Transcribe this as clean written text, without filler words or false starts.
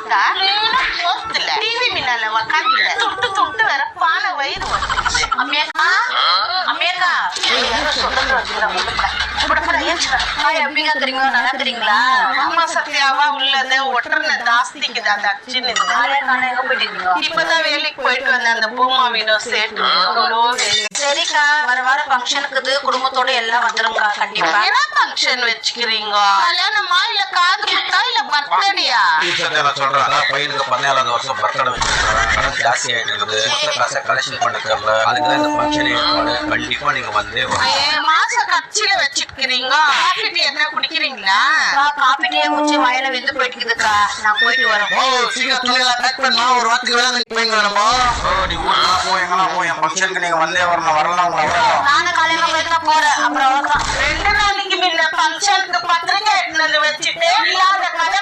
போதா போத்துல டிவி மின்னால உக்காந்து துட்டு வேற பானை வயிறு வந்துருச்சு. அம்மியாக்கா அம்மியாக்கா எப்படிங்க தெரியுங்க நல்லா தெரியுங்களா? அம்மா சத்யாவா உள்ளத ஒட்டுற ஜாஸ்திக்குது அந்த அச்சுன்னு எங்க போயிட்டு இப்பதான் வேலைக்கு போயிட்டு வந்தேன். அந்த பூமா வீடோ சேட்டு சரிக்கா வர வாரம் ஃபங்க்ஷனுக்கு குடும்பத்தோட எல்லாம் வந்துருங்கக்கா. கண்டிப்பா என்ன ஃபங்க்ஷன் வச்சுக்கிறீங்க? கல்யாணமா இல்ல காது குத்தா இல்ல பர்த்டேயா? சொல்றேன் பையனுக்கு 17வது வருஷம் பர்த்டே வச்சிருக்கேன். ஜாஸ்தி ஆயிட்டு இருக்குது. காசை கலெக்ஷன் பண்ணிக்கல. அதுக்கு இந்த ஃபங்க்ஷன் கண்டிப்பா நீங்க வந்து மாச கட்சியில வச்சுக்கிறீங்க. காபி டீ என்ன குடிக்கிறீங்களா? காபி டீ குடிச்சு வயல வெந்து போயிட்டுக்குதுக்கா. நான் போயிட்டு வரேன். சீக்கிரம் துணியெல்லாம் பேக் பண்ணா ஒரு வாரத்துக்கு வேலை போய்ங்க வரமா. நீ ஊர்ல போய் எங்கனா போய் என் ஃபங்க்ஷனுக்கு நீங்க வந்தே வரணும். வரலாம் நானும் காலையில போய் போறேன். அப்புறம் 2 நாளைக்கு முன்ன ஃபங்க்ஷனுக்கு பத்திரிக்கை எடுத்து வச்சுட்டு இல்லாத கதை